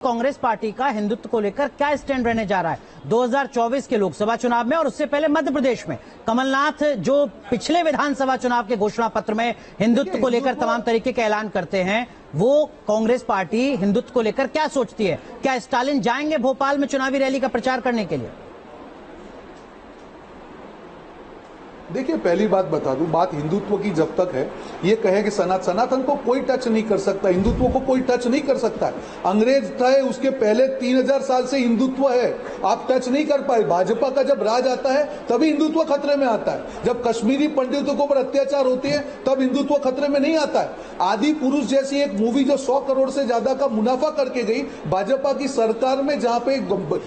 Congress party का हिंदुत्व को लेकर क्या स्टैंड रहने जा रहा है 2024 के लोकसभा चुनाव में और उससे पहले मध्य प्रदेश में? कमलनाथ जो पिछले विधानसभा चुनाव के घोषणा पत्र में हिंदुत्व को लेकर तमाम तरीके का ऐलान करते हैं, वो कांग्रेस पार्टी हिंदुत्व को लेकर क्या सोचती है? क्या स्टालिन जाएंगे भोपाल में चुनावी रैली का प्रचार करने के लिए? देखिए, पहली बात बता दूं, बात हिंदुत्व की जब तक है, ये कहे कि सनातन को कोई टच नहीं कर सकता, हिंदुत्व को कोई टच नहीं कर सकता है। अंग्रेज था, उसके पहले 3000 साल से हिंदुत्व है, आप टच नहीं कर पाए। भाजपा का जब राज आता है तभी हिंदुत्व खतरे में आता है। जब कश्मीरी पंडितों के ऊपर अत्याचार होते हैं तब हिंदुत्व खतरे में नहीं आता है। आदि पुरुष जैसी एक मूवी जो 100 करोड़ से ज्यादा का मुनाफा करके गई भाजपा की सरकार में, जहां पे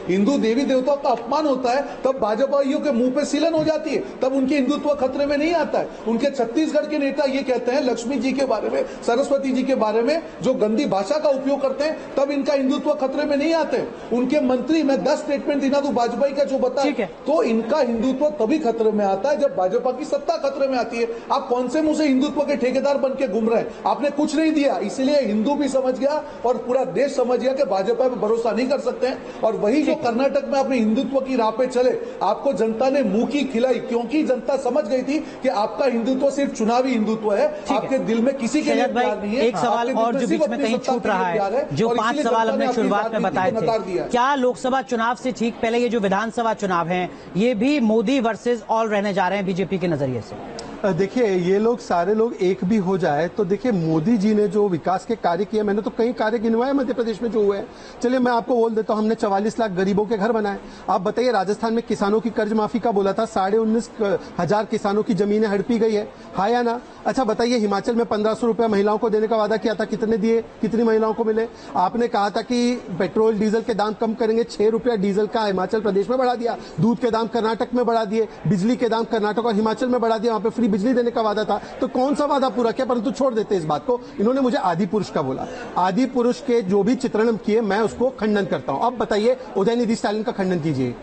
हिंदू देवी देवताओं का अपमान होता है, तब भाजपाइयों के मुंह पे सीलन हो जाती है, तब उनकी हिंदुत्व खतरे में नहीं आता है। उनके छत्तीसगढ़ के नेता ये कहते हैं लक्ष्मी जी के बारे में, सरस्वती जी के बारे में जो गंदी भाषा का उपयोग करते हैं, तब इनका हिंदुत्व खतरे में नहीं आते। उनके मंत्री, मैं 10 स्टेटमेंट दिना दूं भाजपा का जो बताया, तो इनका हिंदुत्व तभी खतरे में आता है जब भाजपा की सत्ता खतरे में आती है। आप कौन से मुंह से हिंदुत्व के ठेकेदार बन के घूम रहे हैं? आपने कुछ नहीं दिया, इसलिए हिंदू भी समझ गया और पूरा देश समझ गया कि भाजपा पे भरोसा नहीं कर सकते हैं। और वही जो कर्नाटक में अपने हिंदुत्व की राह पे चले, आपको जनता ने मुंह की खिलाई, क्योंकि जनता समझ गई थी कि आपका हिंदुत्व सिर्फ चुनावी हिंदुत्व है, आपके दिल में किसी के लिए प्यार नहीं है। एक सवाल और जो बीच में कहीं छूट रहा है, जो 5 सवाल हमने शुरुआत में बताए थे, क्या लोकसभा चुनाव से ठीक पहले ये जो विधानसभा चुनाव हैं, ये भी मोदी वर्सेस ऑल रहने जा रहे हैं बीजेपी के नजरिए से? देखिए, ये लोग सारे लोग एक भी हो जाए तो देखिए, मोदी जी ने जो विकास के कार्य किए, मैंने तो कई कार्य गिनवाए मध्य प्रदेश में जो हुए हैं। चलिए मैं आपको बोल देता हूं, हमने 44 लाख गरीबों के घर बनाए। आप बताइए, राजस्थान में किसानों की कर्ज माफी का बोला था, 19,500 किसानों की जमीनें हड़पी गई है, हाँ या ना? अच्छा बताइए, हिमाचल में 1500 रुपया महिलाओं को देने का वादा किया था, कितने दिए, कितनी महिलाओं को मिले? आपने कहा था कि पेट्रोल डीजल के दाम कम करेंगे, 6 रुपया डीजल का हिमाचल प्रदेश में बढ़ा दिया, दूध के दाम कर्नाटक में बढ़ा दिए, बिजली के दाम कर्नाटक और हिमाचल में बढ़ा दिया, वहां पे फ्री बिजली देने का वादा था। तो कौन सा वादा पूरा किया? परंतु छोड़ देते इस बात को। इन्होंने मुझे आदि पुरुष का बोला, आदि पुरुष के जो भी चित्रण किए मैं उसको खंडन करता हूं। अब बताइए, उदयनिधि स्टालिन का खंडन कीजिए।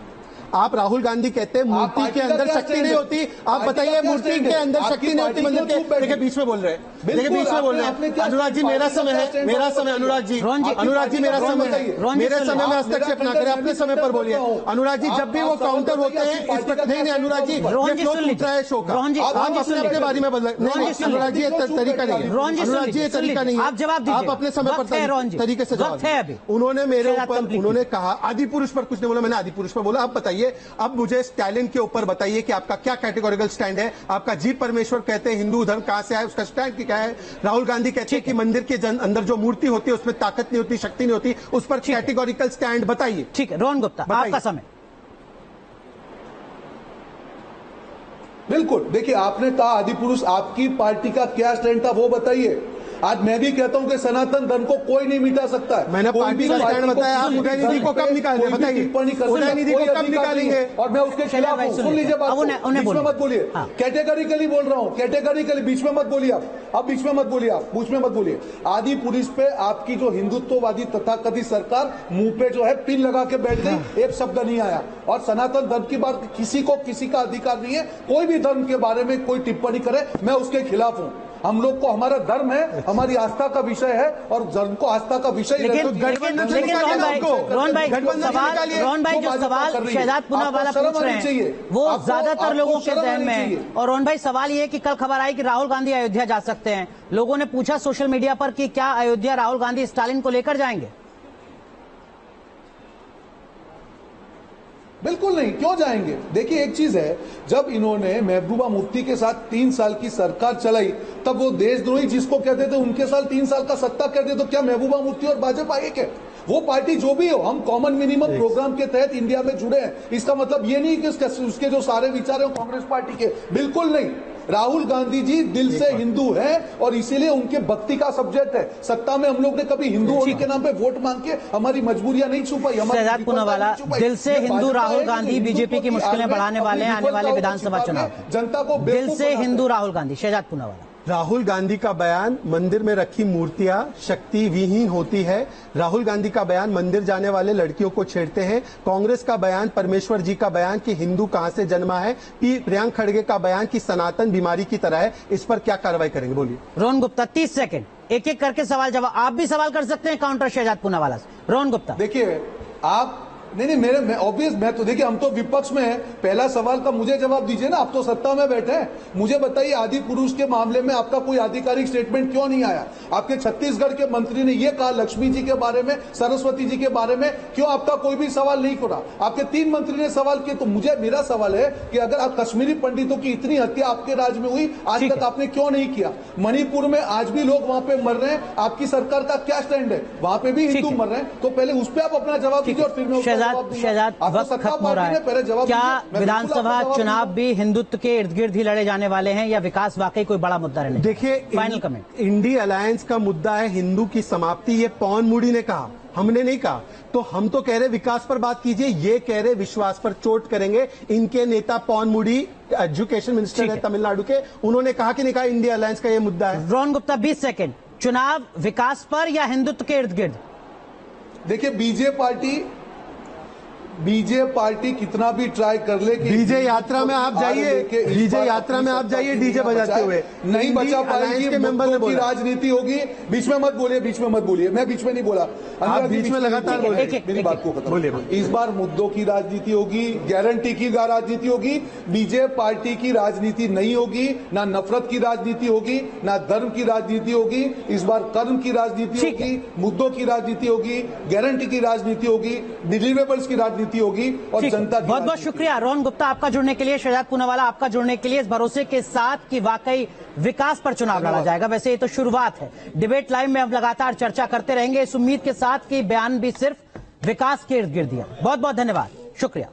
आप राहुल गांधी कहते हैं मूर्ति के अंदर शक्ति नहीं होती, आप बताइए मूर्ति के अंदर शक्ति नहीं होती, मंदिर के। देखिए बीच में बोल रहे हैं, देखिए बीच में बोल रहे हैं। अनुराग जी, मेरा समय है, मेरा समय। अनुराग जी, मेरा समय है, मेरे समय में हस्तक्षेप ना करें, अपने समय पर बोलिए। अनुराग जी, जब भी वो काउंटर होते हैं इस पर नहीं, अनुराग जी, टूट रहा है शो का, आप अपने बारे में बदल नहीं। अनुराग जी, ये तरीका नहीं है, अनुराग जी, ये तरीका नहीं है। आप जवाब दीजिए, आप अपने समय पर तरीके से जवाब दें। उन्होंने मेरे ऊपर, उन्होंने कहा आदि पुरुष पर कुछ नहीं बोला, मैंने आदि पुरुष पर बोला। आप बताइए, अब मुझे स्टालिन के ऊपर बताइए कि आपका क्या कैटेगोरिकल स्टैंड है। आपका जी परमेश्वर कहते हैं हिंदू धर्म कहां से आया, उसका स्टैंड क्या है? राहुल गांधी कहते हैं कि मंदिर के अंदर जो मूर्ति होती है उसमें ताकत नहीं होती, शक्ति नहीं होती, उस पर कैटेगोरिकल स्टैंड बताइए। ठीक है, रोहन गुप्ता, आपका समय। बिल्कुल, देखिए, आपने कहा आदि पुरुष, आपकी पार्टी का क्या स्टैंड था वो बताइए। आज मैं भी कहता हूं कि सनातन धर्म को कोई नहीं मिटा सकता है। मैंने पार्टी का स्टैंड बताया, आप उदयनिधि को कब निकालेंगे बताइए, उदयनिधि को कब निकालेंगे? और मैं उसके खिलाफ हूं। सुन लीजिए बात, बीच में मत बोलिए, कैटेगरिकली बोल रहा हूं, कैटेगरिकली। बीच में मत बोलिए, आप बीच में मत बोलिए, आप बीच में मत बोलिए। आदि पुरुष पे आपकी जो हिंदुत्ववादी तथाकथित सरकार मुंह पे जो है पिन लगा के बैठ गई, एक शब्द नहीं आया। और सनातन धर्म की बात, किसी को किसी का अधिकार नहीं है कोई भी धर्म के बारे में कोई टिप्पणी करे, मैं उसके खिलाफ हूं। हम लोग को, हमारा धर्म है, हमारी आस्था का विषय है और धर्म को आस्था का विषय। लेकिन रोहन भाई जो सवाल शहजाद पूना वाला पूछ रहे हैं वो ज्यादातर लोगों के जहन में है। और रोहन भाई, सवाल ये है कि कल खबर आई कि राहुल गांधी अयोध्या जा सकते हैं। लोगों ने पूछा सोशल मीडिया पर कि क्या अयोध्या राहुल गांधी स्टालिन को लेकर जाएंगे? बिल्कुल नहीं, क्यों जाएंगे? देखिए, एक चीज है, जब इन्होंने महबूबा मुफ्ती के साथ 3 साल की सरकार चलाई, तब वो देशद्रोही जिसको कहते थे उनके साथ 3 साल का सत्ता करते, तो क्या महबूबा मुफ्ती और भाजपा एक है? वो पार्टी जो भी हो, हम कॉमन मिनिमम प्रोग्राम के तहत इंडिया में जुड़े हैं। इसका मतलब ये नहीं कि उसके जो सारे विचार हैं कांग्रेस पार्टी के, बिल्कुल नहीं। राहुल गांधी जी दिल से हिंदू हैं और इसीलिए उनके भक्ति का सब्जेक्ट है। सत्ता में हम लोग ने कभी हिंदू होने के नाम पे वोट मांग के हमारी मजबूरियां नहीं छुपाई। शहजाद पूनावाला, दिल से हिंदू राहुल गांधी बीजेपी की मुश्किलें बढ़ाने वाले हैं आने वाले विधानसभा चुनाव। जनता को दिल से हिंदू राहुल गांधी। शहजाद पूनावाला, राहुल गांधी का बयान, मंदिर में रखी मूर्तियां शक्ति विहीन होती है। राहुल गांधी का बयान, मंदिर जाने वाले लड़कियों को छेड़ते हैं। कांग्रेस का बयान, परमेश्वर जी का बयान कि हिंदू कहां से जन्मा है। प्रियंक खड़गे का बयान कि सनातन बीमारी की तरह है। इस पर क्या कार्रवाई करेंगे, बोलिए। रोहन गुप्ता, 30 सेकंड। एक एक करके सवाल जवाब, आप भी सवाल कर सकते हैं काउंटर शहजाद पूनावाला से। रोहन गुप्ता, देखिए आप नहीं मैं ऑब्वियस, मैं तो देखिए हम तो विपक्ष में है, पहला सवाल का मुझे जवाब दीजिए ना, आप तो सत्ता में बैठे हैं। मुझे बताइए आदि पुरुष के मामले में आपका कोई आधिकारिक स्टेटमेंट क्यों नहीं आया? आपके छत्तीसगढ़ के मंत्री ने यह कहा लक्ष्मी जी के बारे में, सरस्वती जी के बारे में, क्यों आपका कोई भी सवाल नहीं करा? आपके 3 मंत्री ने सवाल किए। तो मेरा सवाल है कि अगर आप कश्मीरी पंडितों की इतनी हत्या आपके राज्य में हुई, आज तक आपने क्यों नहीं किया? मणिपुर में आज भी लोग वहां पे मर रहे हैं, आपकी सरकार का क्या स्टैंड है? वहां पे भी हिंदू मर रहे हैं, तो पहले उस पर आप अपना जवाब दीजिए और फिर मैं शहजाद वक्त खत्म हो रहा है। क्या विधानसभा चुनाव भी हिंदुत्व के इर्द गिर्द ही लड़े जाने वाले हैं या विकास वाकई कोई बड़ा मुद्दा रहने? देखिए, फाइनल कमेंट। इंडी अलायंस का मुद्दा है हिंदू की समाप्ति, ये पवन मुड़ी ने कहा, हमने नहीं कहा। तो हम तो कह रहे विकास पर बात कीजिए, ये कह रहे विश्वास पर चोट करेंगे। इनके नेता पवन मुड़ी एजुकेशन मिनिस्टर है तमिलनाडु के, उन्होंने कहा कि नहीं कहा इंडिया अलायंस का ये मुद्दा है। रोहन गुप्ता 20 सेकंड, चुनाव विकास पर या हिंदुत्व के इर्द गिर्द? देखिए बीजे पार्टी कितना भी ट्राई कर ले कि डीजे यात्रा में आप जाइए, डीजे यात्रा में आप जाइए डीजे बजाते हुए, नहीं बचा पाएंगे। मुद्दों की राजनीति होगी। बीच में मत बोलिए, मैं बीच में नहीं बोला, आप बीच में लगातार बोलिए, मेरी बात को खत्म बोलिए। इस बार मुद्दों की राजनीति होगी, गारंटी की राजनीति होगी। बीजे पार्टी की राजनीति नहीं होगी, ना नफरत की राजनीति होगी, ना धर्म की राजनीति होगी। इस बार कर्म की राजनीति होगी, मुद्दों की राजनीति होगी, गारंटी की राजनीति होगी, डिलीवरेबल्स की राजनीति होगी और जनता की। बहुत बहुत शुक्रिया रोहन गुप्ता आपका जुड़ने के लिए, शहजाद पूनावाला आपका जुड़ने के लिए, इस भरोसे के साथ कि वाकई विकास पर चुनाव लड़ा जाएगा। वैसे ये तो शुरुआत है, डिबेट लाइव में हम लगातार चर्चा करते रहेंगे इस उम्मीद के साथ कि बयान भी सिर्फ विकास के इर्द गिर्द दिया। बहुत बहुत धन्यवाद, शुक्रिया।